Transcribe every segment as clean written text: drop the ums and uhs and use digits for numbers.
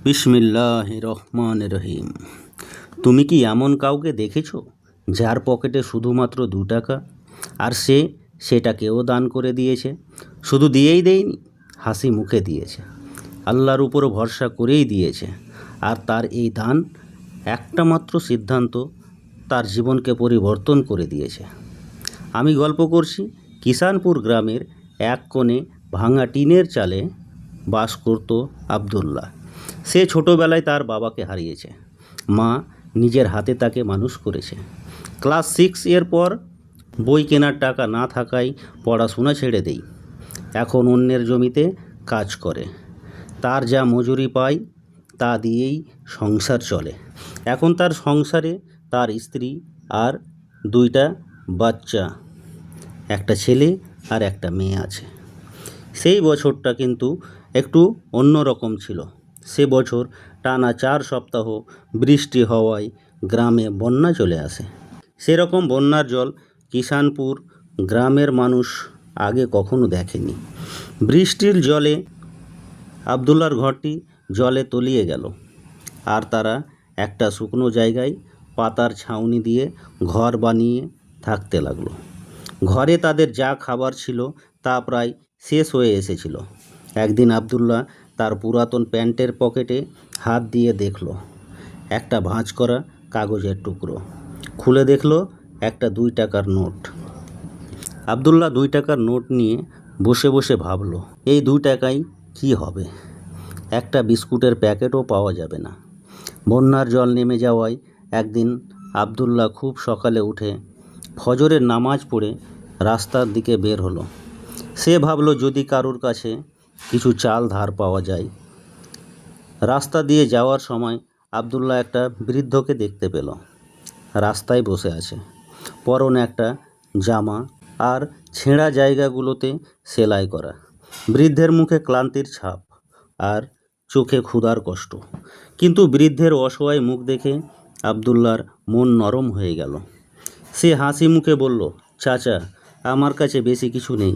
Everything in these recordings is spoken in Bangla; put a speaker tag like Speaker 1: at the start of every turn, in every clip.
Speaker 1: বিসমিল্লাহির রহমানির রহিম। তুমি কি এমন কাউকে দেখেছো যার পকেটে শুধুমাত্র 2 টাকা, আর সে সেটাকেও দান করে দিয়েছে? শুধু দিয়েই দেয়নি, হাসি মুখে দিয়েছে, আল্লাহর উপর ভরসা করেই দিয়েছে। আর তার এই দান, একটা মাত্র সিদ্ধান্ত তার জীবনকে পরিবর্তন করে দিয়েছে। আমি গল্প করছি কিষানপুর গ্রামের এক কোণে ভাঙা টিনের চালে বাস করত আবদুল্লাহ। সে ছোটোবেলায় তার বাবাকে হারিয়েছে। মা নিজের হাতে তাকে মানুষ করেছে। ক্লাস 6 এর পর বই কেনার টাকা না থাকায় পড়াশোনা ছেড়ে দেই। এখন অন্যের জমিতে কাজ করে। তার যা মজুরি পায় তা দিয়েই সংসার চলে। এখন তার সংসারে তার স্ত্রী আর 2টা বাচ্চা, একটা ছেলে আর একটা মেয়ে আছে। সেই বছরটা কিন্তু একটু অন্যরকম ছিল। সে বছর টানা 4 সপ্তাহ বৃষ্টি হওয়ায় গ্রামে বন্যা চলে আসে। সেরকম বন্যার জল কিষানপুর গ্রামের মানুষ আগে কখনো দেখেনি। বৃষ্টির জলে আবদুল্লার ঘরটি জলে তলিয়ে গেল, আর তারা একটা শুকনো জায়গায় পাতার ছাউনি দিয়ে ঘর বানিয়ে থাকতে লাগলো। ঘরে তাদের যা খাবার ছিল তা প্রায় শেষ হয়ে এসেছিল। একদিন আবদুল্লাহ তার পুরাতন প্যান্টের পকেটে হাত দিয়ে দেখল একটা ভাঁজ করা কাগজের টুকরো। খুলে দেখল একটা 2 টাকার নোট। আবদুল্লাহ 2 টাকার নোট নিয়ে বসে বসে ভাবল, এই 2 টাকায় কী হবে? একটা বিস্কুটের প্যাকেটও পাওয়া যাবে না। বন্যার জল নেমে যাওয়ায় একদিন আবদুল্লাহ খুব সকালে উঠে ফজরের নামাজ পড়ে রাস্তার দিকে বের হলো। সে ভাবল যদি কারুর কাছে কিছু চাল ধার পাওয়া যায়। রাস্তা দিয়ে যাওয়ার সময় আবদুল্লাহ একটা বৃদ্ধকে দেখতে পেল। রাস্তায় বসে আছে, পরনে একটা জামা আর ছেঁড়া জায়গাগুলোতে সেলাই করা। বৃদ্ধের মুখে ক্লান্তির ছাপ আর চোখে ক্ষুধার কষ্ট। কিন্তু বৃদ্ধের অসহায় মুখ দেখে আবদুল্লাহর মন নরম হয়ে গেল। সে হাসি মুখে বলল, চাচা, আমার কাছে বেশি কিছু নেই,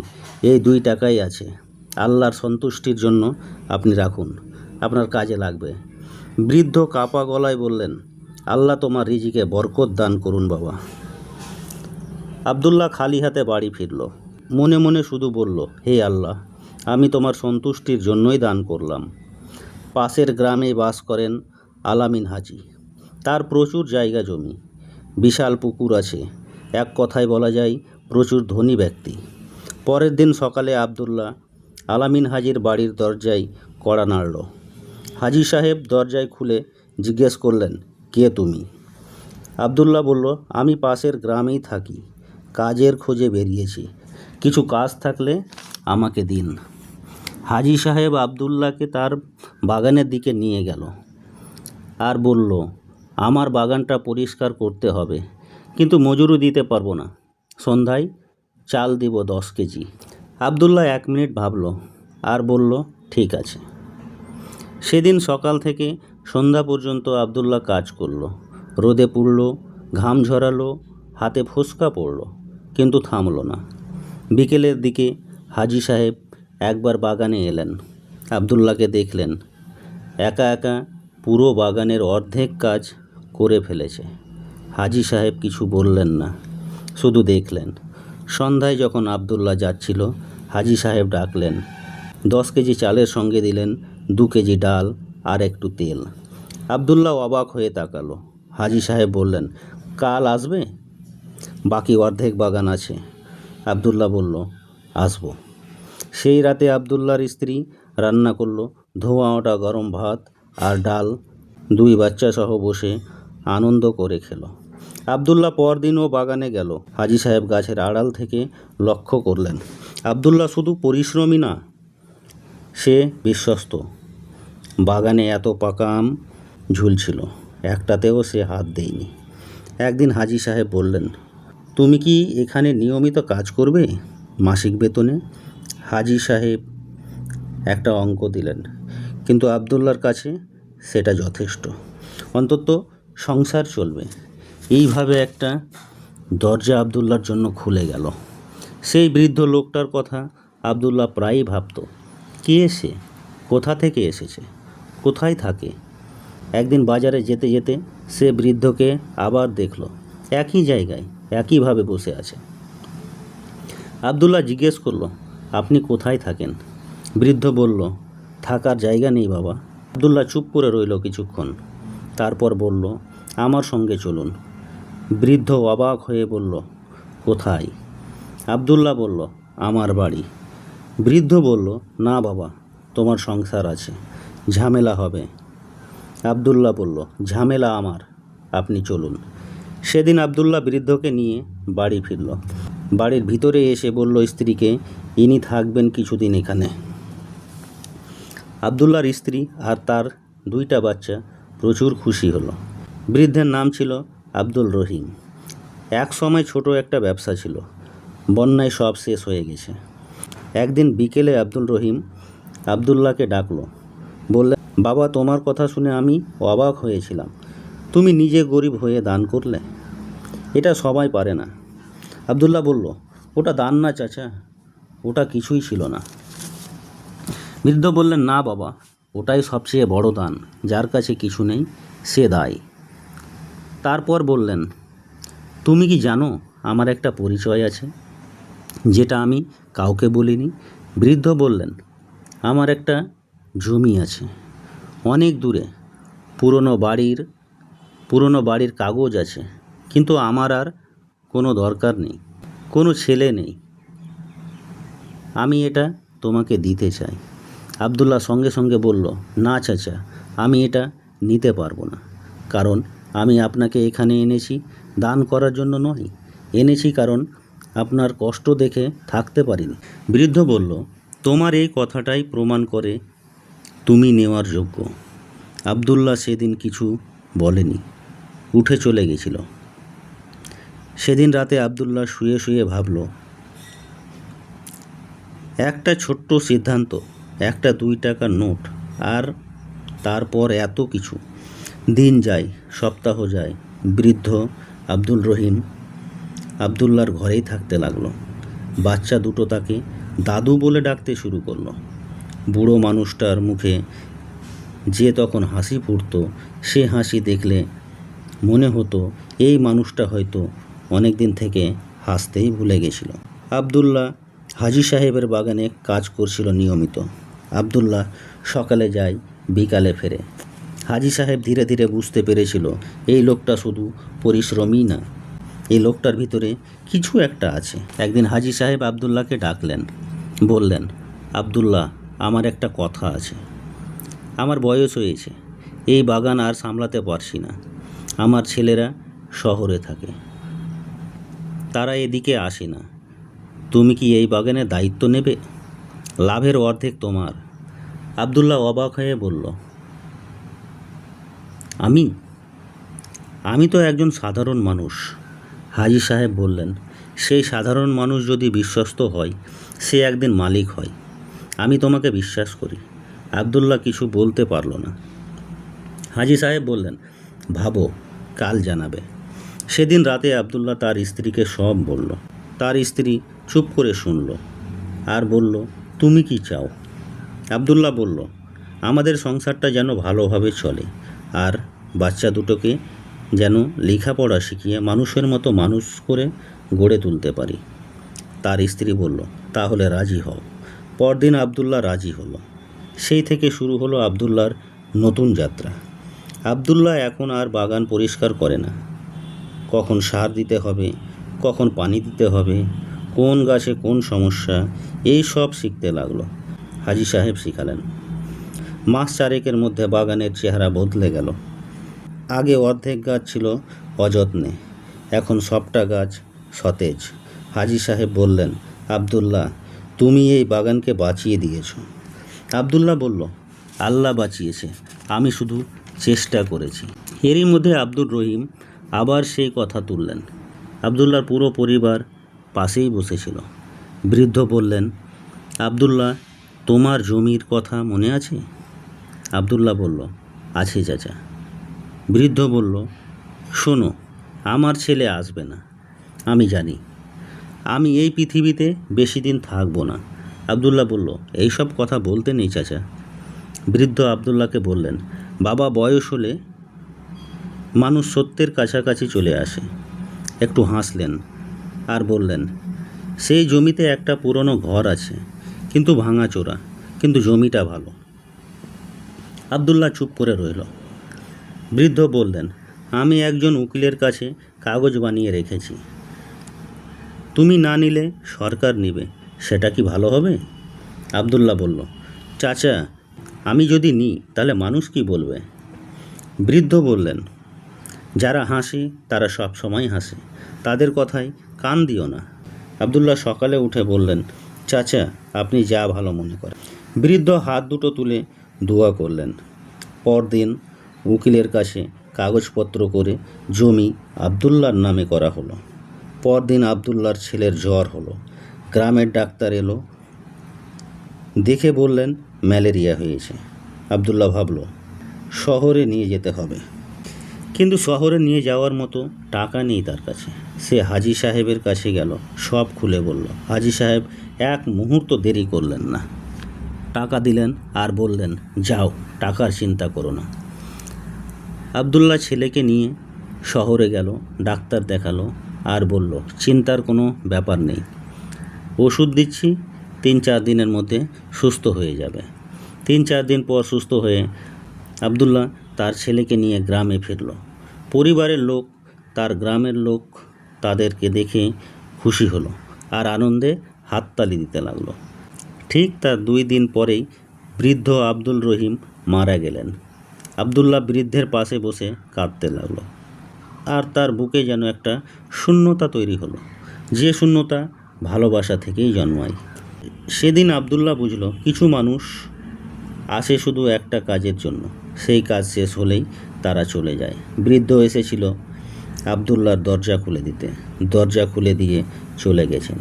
Speaker 1: এই 2 টাকাই আছে। আল্লাহর সন্তুষ্টির জন্য আপনি রাখুন, আপনার কাজে লাগবে। বৃদ্ধ কাপা গলায় বললেন, আল্লাহ তোমার রিজিকে বরকত দান করুন বাবা। আবদুল্লাহ খালি হাতে বাড়ি ফিরল। মনে মনে শুধু বলল, হে আল্লাহ, আমি তোমার সন্তুষ্টির জন্যই দান করলাম। পাশের গ্রামে বাস করেন আলামিন হাজি। তার প্রচুর জায়গা জমি, বিশাল পুকুর আছে। এক কথায় বলা যায় প্রচুর ধনী ব্যক্তি। পরের দিন সকালে আবদুল্লাহ আলামিন হাজির বাড়ির দরজায় কড়া নাড়ল। হাজি সাহেব দরজায় খুলে জিজ্ঞেস করলেন, কে তুমি? আবদুল্লাহ বলল, আমি পাশের গ্রামেই থাকি, কাজের খোঁজে বেরিয়েছি, কিছু কাজ থাকলে আমাকে দিন। হাজি সাহেব আবদুল্লাহকে তার বাগানের দিকে নিয়ে গেল আর বলল, আমার বাগানটা পরিষ্কার করতে হবে, কিন্তু মজুরি দিতে পারবো না। সন্ধ্যায় চাল দিব 10 কেজি। আবদুল্লাহ 1 মিনিট ভাবল আর বলল, ঠিক আছে। সেদিন সকাল থেকে সন্ধ্যা পর্যন্ত আবদুল্লাহ কাজ করলো। রোদে পুড়ল, ঘাম ঝরালো, হাতে ফোস্কা পড়ল, কিন্তু থামলো না। বিকেলের দিকে হাজি সাহেব একবার বাগানে এলেন। আবদুল্লাহকে দেখলেন একা একা পুরো বাগানের অর্ধেক কাজ করে ফেলেছে। হাজি সাহেব কিছু বললেন না, শুধু দেখলেন। সন্ধ্যায় যখন আবদুল্লাহ যাচ্ছিল, হাজি সাহেব ডাকলেন। 10 কেজি চালের সঙ্গে দিলেন 2 কেজি ডাল আর একটু তেল। আবদুল্লাহ অবাক হয়ে তাকালো। হাজি সাহেব বললেন, কাল আসবে? বাকি অর্ধেক বাগান আছে। আবদুল্লাহ বলল, আসবো। সেই রাতে আবদুল্লাহর স্ত্রী রান্না করলো ধোঁয়া ওঠা গরম ভাত আর ডাল। 2 বাচ্চা সহ বসে আনন্দ করে খেলো। আবদুল্লাহ পরদিনও বাগানে গেল। হাজি সাহেব গাছের আড়াল থেকে লক্ষ্য করলেন, আবদুল্লাহ শুধু পরিশ্রমী না, সে বিশ্বস্ত। বাগানে এত পাকা আম ঝুলছিল, একটাতেও সে হাত দেয়নি। একদিন হাজি সাহেব বললেন, তুমি কি এখানে নিয়মিত কাজ করবে মাসিক বেতনে? হাজি সাহেব একটা অঙ্ক দিলেন, কিন্তু আবদুল্লার কাছে সেটা যথেষ্ট। অন্তত সংসার চলবে। এইভাবে একটা দরজা আবদুল্লার জন্য খুলে গেল। সেই বৃদ্ধ লোকটার কথা আবদুল্লাহ প্রায়ই ভাবত। কে সে? কোথা থেকে এসেছে? কোথায় থাকে? একদিন বাজারে যেতে যেতে সে বৃদ্ধকে আবার দেখল, একই জায়গায় একইভাবে বসে আছে। আবদুল্লাহ জিজ্ঞেস করলো, আপনি কোথায় থাকেন? বৃদ্ধ বলল, থাকার জায়গা নেই বাবা। আবদুল্লাহ চুপ করে রইল কিছুক্ষণ, তারপর বলল, আমার সঙ্গে চলুন। বৃদ্ধ অবাক হয়ে বলল, কোথায়? আবদুল্লাহ বলল, আমার বাড়ি। বৃদ্ধ বলল, না বাবা, তোমার সংসার আছে, ঝামেলা হবে। আবদুল্লাহ বলল, ঝামেলা আমার, আপনি চলুন। সেদিন আবদুল্লাহ বৃদ্ধকে নিয়ে বাড়ি ফিরল। বাড়ির ভিতরে এসে বলল স্ত্রীকে, ইনি থাকবেন কিছুদিন এখানে। আবদুল্লাহর স্ত্রী আর তার 2টা বাচ্চা প্রচুর খুশি হলো। বৃদ্ধের নাম ছিল আব্দুল রহিম। এক সময় ছোট একটা ব্যবসা ছিল, বন্যায় সব শেষ হয়ে গেছে। একদিন বিকেলে আব্দুল রহিম আবদুল্লাহকে ডাকলো, বললেন, বাবা, তোমার কথা শুনে আমি অবাক হয়েছিলাম। তুমি নিজে গরিব হয়ে দান করলে, এটা সবাই পারে না। আবদুল্লাহ বলল, ওটা দান না চাচা, ওটা কিছুই ছিল না। বৃদ্ধ বললেন, না বাবা, ওটাই সবচেয়ে বড় দান। যার কাছে কিছু নেই সে দায়। তারপর বললেন, তুমি কি জানো আমার একটা পরিচয় আছে, যেটা আমি কাউকে বলিনি? বৃদ্ধ বললেন, আমার একটা জমি আছে অনেক দূরে, পুরনো বাড়ির কাগজ আছে, কিন্তু আমার আর কোনো দরকার নেই, কোনো ছেলে নেই। আমি এটা তোমাকে দিতে চাই। আবদুল্লাহ সঙ্গে সঙ্গে বলল, না চাচা, আমি এটা নিতে পারবো না, কারণ আমি আপনাকে এখানে এনেছি দান করার জন্য নয়, এনেছি কারণ আপনার কষ্ট দেখে থাকতে পারিনি। বৃদ্ধ বলল, তোমার এই কথাটাই প্রমাণ করে তুমি নেওয়ার যোগ্য। আবদুল্লাহ সেদিন কিছু বলেনি, উঠে চলে গেছিল। সেদিন রাতে আবদুল্লাহ শুয়ে শুয়ে ভাবল, একটা ছোট্ট সিদ্ধান্ত, একটা 2 টাকার নোট, আর তারপর এত কিছু। দিন যায়, সপ্তাহ যায়, বৃদ্ধ আব্দুল রহিম আবদুল্লাহর ঘরেই থাকতে লাগলো। বাচ্চা দুটো তাকে দাদু বলে ডাকতে শুরু করলো। বুড়ো মানুষটার মুখে যে তখন হাসি ফুটতো, সে হাসি দেখলে মনে হতো এই মানুষটা হয়তো অনেক দিন থেকে হাসতেই ভুলে গেছিল। আবদুল্লাহ হাজি সাহেবের বাগানে কাজ করছিল নিয়মিত। আবদুল্লাহ সকালে যায়, বিকালে ফেরে। হাজি সাহেব ধীরে ধীরে বুঝতে পেরেছিল, এই লোকটা শুধু পরিশ্রমী না, এই লোকটার ভিতরে কিছু একটা আছে। একদিন হাজি সাহেব আবদুল্লাহকে ডাকলেন, বললেন, আবদুল্লাহ, আমার একটা কথা আছে। আমার বয়স হয়েছে, এই বাগান আর সামলাতে পারছি না। আমার ছেলেরা শহরে থাকে, তারা এদিকে আসে না। তুমি কি এই বাগানের দায়িত্ব নেবে? লাভের অর্ধেক তোমার। আবদুল্লাহ অবাক হয়ে বলল, আমি তো একজন সাধারণ মানুষ। হাজি সাহেব বললেন, সেই সাধারণ মানুষ যদি বিশ্বস্ত হয়, সে একদিন মালিক হয়। আমি তোমাকে বিশ্বাস করি। আবদুল্লাহ কিছু বলতে পারল না। হাজি সাহেব বললেন, ভাবো, কাল জানাবে। সেদিন রাতে আবদুল্লাহ তার স্ত্রীকে সব বলল। তার স্ত্রী চুপ করে শুনল আর বলল, তুমি কি চাও? আবদুল্লাহ বলল, আমাদের সংসারটা যেন ভালোভাবে চলে, আর বাচ্চা দুটোকে যেন লেখাপড়া শিখিয়ে মানুষের মতো মানুষ করে গড়ে তুলতে পারি। তার স্ত্রী বলল, তাহলে রাজি হও। পরদিন আবদুল্লাহ রাজি হলো। সেই থেকে শুরু হলো আবদুল্লাহর নতুন যাত্রা। আবদুল্লাহ এখন আর বাগান পরিষ্কার করে না। কখন সার দিতে হবে, কখন পানি দিতে হবে, কোন গাছে কোন সমস্যা, এই সব শিখতে লাগলো। হাজি সাহেব শিখালেন। মাস 4 মধ্যে বাগানের চেহারা বদলে গেল। আগে অর্ধেক গাছ ছিল অযত্নে, এখন সবটা গাছ সতেজ। হাজি সাহেব বললেন, আবদুল্লাহ, তুমি এই বাগানকে বাঁচিয়ে দিয়েছ। আবদুল্লাহ বলল, আল্লাহ বাঁচিয়েছে, আমি শুধু চেষ্টা করেছি। এরই মধ্যে আব্দুর রহিম আবার সেই কথা তুললেন। আবদুল্লাহর পুরো পরিবার পাশেই বসেছিল। বৃদ্ধ বললেন, আবদুল্লাহ, তোমার জমির কথা মনে আছে? আবদুল্লাহ বলল, আছে চাচা। বৃদ্ধ বলল, শোনো, আমার ছেলে আসবে না, আমি জানি। আমি এই পৃথিবীতে বেশি দিন থাকবো না। আবদুল্লাহ বলল, এইসব কথা বলতে নেই চাচা, বৃদ্ধ আবদুল্লাহকে বললেন, বাবা, বয়স হলে মানুষ সত্যের কাছাকাছি চলে আসে। একটু হাসলেন আর বললেন, সেই জমিতে একটা পুরনো ঘর আছে, কিন্তু ভাঙাচোরা, কিন্তু জমিটা ভালো। আবদুল্লাহ চুপ করে রইল। বৃদ্ধ বললেন, আমি একজন উকিলের কাছে কাগজ বানিয়ে রেখেছি। তুমি না নিলে সরকার নেবে, সেটা কি ভালো হবে? আবদুল্লাহ বলল, চাচা, আমি যদি নিই তাহলে মানুষ কি বলবে? বৃদ্ধ বললেন, যারা হাসে তারা সব সময় হাসে, তাদের কথায় কান দিও না। আবদুল্লাহ সকালে উঠে বললেন, চাচা, আপনি যা ভালো মনে করেন। বৃদ্ধ হাত দুটো তুলে দোয়া করলেন। পরদিন উকিলের কাছে কাগজপত্র করে জমি আবদুল্লাহর নামে করা হলো। পরদিন আবদুল্লাহর ছেলের জ্বর হলো। গ্রামের ডাক্তার এলো, দেখে বললেন ম্যালেরিয়া হয়েছে। আবদুল্লাহ ভাবল শহরে নিয়ে যেতে হবে, কিন্তু শহরে নিয়ে যাওয়ার মতো টাকা নেই তার কাছে। সে হাজী সাহেবের কাছে গেল, সব খুলে বলল। হাজী সাহেব এক মুহূর্ত দেরি করলেন না, টাকা দিলেন আর বললেন, যাও, টাকার চিন্তা করো না। আবদুল্লাহ ছেলেকে নিয়ে শহরে গেল, ডাক্তার দেখালো আর বলল, চিন্তার কোনো ব্যাপার নেই, ওষুধ দিচ্ছি, 3-4 দিনের মধ্যে সুস্থ হয়ে যাবে। 3-4 দিন পর সুস্থ হয়ে আবদুল্লাহ তার ছেলেকে নিয়ে গ্রামে ফিরল। পরিবারের লোক, তার গ্রামের লোক তাদেরকে দেখে খুশি হলো আর আনন্দে হাততালি দিতে লাগলো। ঠিক তার 2 দিন পরেই বৃদ্ধ আব্দুল রহিম মারা গেলেন। আবদুল্লাহ বৃদ্ধের পাশে বসে কাঁদতে লাগলো, আর তার বুকে যেন একটা শূন্যতা তৈরি হলো, যে শূন্যতা ভালোবাসা থেকেই জন্মায়। সেদিন আবদুল্লাহ বুঝল, কিছু মানুষ আসে শুধু একটা কাজের জন্য, সেই কাজ শেষ হলেই তারা চলে যায়। বৃদ্ধ এসেছিল আবদুল্লাহর দরজা খুলে দিতে, দরজা খুলে দিয়ে চলে গেছেন।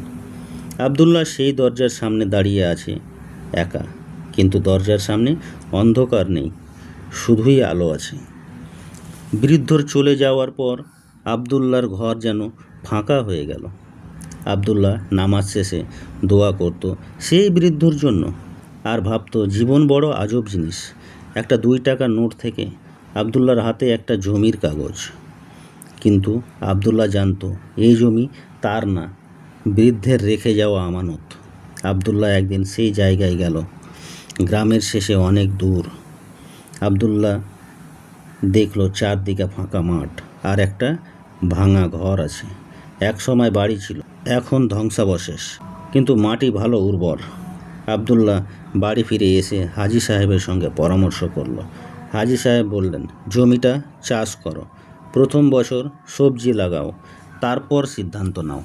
Speaker 1: আবদুল্লাহ সেই দরজার সামনে দাঁড়িয়ে আছে একা, কিন্তু দরজার সামনে অন্ধকার নেই, শুধুই আলো আছে। বৃদ্ধর চলে যাওয়ার পর আবদুল্লাহর ঘর যেন ফাঁকা হয়ে গেল। আবদুল্লাহ নামাজ শেষে দোয়া করত সেই বৃদ্ধর জন্য, আর ভাবত জীবন বড় আজব জিনিস। একটা 2 টাকার নোট থেকে আবদুল্লাহর হাতে একটা জমির কাগজ, কিন্তু আবদুল্লাহ জানতো এই জমি তার না, বৃদ্ধের রেখে যাওয়া আমানত। আবদুল্লাহ একদিন সেই জায়গায় গেল, গ্রামের শেষে অনেক দূর। আবদুল্লাহ দেখলো চারদিকে ফাঁকা মাঠ আর একটা ভাঙা ঘর আছে। এক সময় বাড়ি ছিল, এখন ধ্বংসাবশেষ, কিন্তু মাটি ভালো উর্বর। আবদুল্লাহ বাড়ি ফিরে এসে হাজী সাহেবের সঙ্গে পরামর্শ করলো। হাজী সাহেব বললেন, জমিটা চাষ করো, প্রথম বছর সবজি লাগাও, তারপর সিদ্ধান্ত নাও।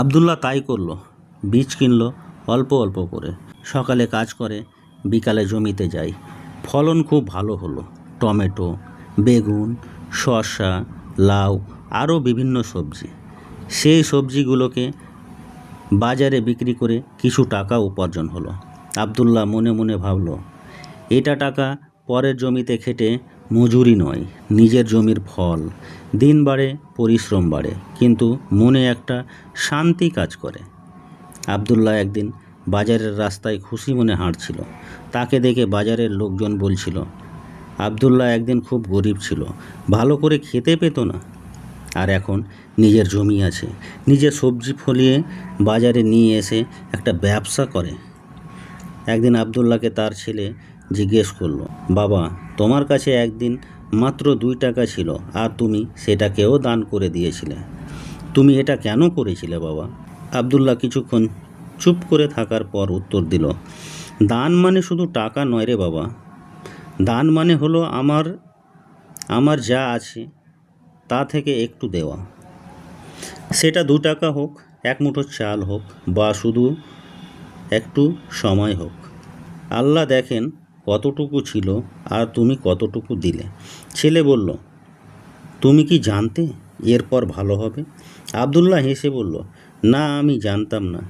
Speaker 1: আবদুল্লাহ তাই করলো, বীজ কিনলো অল্প অল্প করে, সকালে কাজ করে, বিকালে জমিতে যায়। ফলন খুব ভালো হলো, টমেটো, বেগুন, শসা, লাউ, আরও বিভিন্ন সবজি। সেই সবজিগুলোকে বাজারে বিক্রি করে কিছু টাকা উপার্জন হলো। আবদুল্লাহ মনে মনে ভাবল, এটা টাকা পরের জমিতে খেটে মজুরি নয়, নিজের জমির ফল। দিন বাড়ে, পরিশ্রম বাড়ে, কিন্তু মনে একটা শান্তি কাজ করে। আবদুল্লাহ একদিন বাজারের রাস্তায় খুশি মনে হাঁটছিল। তাকে দেখে বাজারের লোকজন বলছিল, আবদুল্লাহ একদিন খুব গরিব ছিল, ভালো করে খেতে পেত না, আর এখন নিজের জমি আছে, নিজের সবজি ফলিয়ে বাজারে নিয়ে এসে একটা ব্যবসা করে। একদিন আবদুল্লাহকে তার ছেলে জিজ্ঞেস করলো, বাবা, তোমার কাছে একদিন মাত্র 2 টাকা ছিল, আর তুমি সেটাকেও দান করে দিয়েছিলে, তুমি এটা কেন করেছিলে বাবা? আবদুল্লাহ কিছুক্ষণ চুপ করে থাকার পর উত্তর দিল, দান মানে শুধু টাকা নয় রে বাবা, দান মানে হলো আমার যা আছে তা থেকে একটু দেওয়া। সেটা 2 টাকা হোক, 1 মুঠো চাল হোক, বা শুধু একটু সময় হোক। আল্লাহ দেখেন কতটুকু ছিল আর তুমি কতটুকু দিলে। ছেলে বলল, তুমি কি জানতে এরপর ভালো হবে? আবদুল্লাহ হেসে বলল, না, আমি জানতাম না,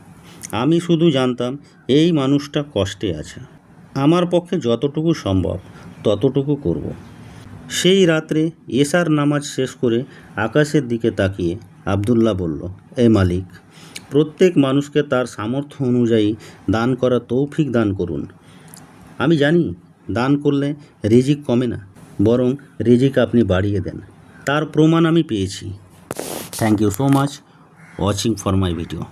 Speaker 1: আমি শুধু জানতাম এই মানুষটা কষ্টে আছে, আমার পক্ষে যতটুকু সম্ভব ততটুকু করব। সেই রাত্রে এশার নামাজ শেষ করে আকাশের দিকে তাকিয়ে আবদুল্লাহ বলল, এ মালিক, প্রত্যেক মানুষকে তার সামর্থ্য অনুযায়ী দান করা তৌফিক দান করুন। আমি জানি দান করলে রিজিক কমে না, বরং রিজিক আপনি বাড়িয়ে দেন। তার প্রমাণ আমি পেয়েছি। Thank you so much watching for my video.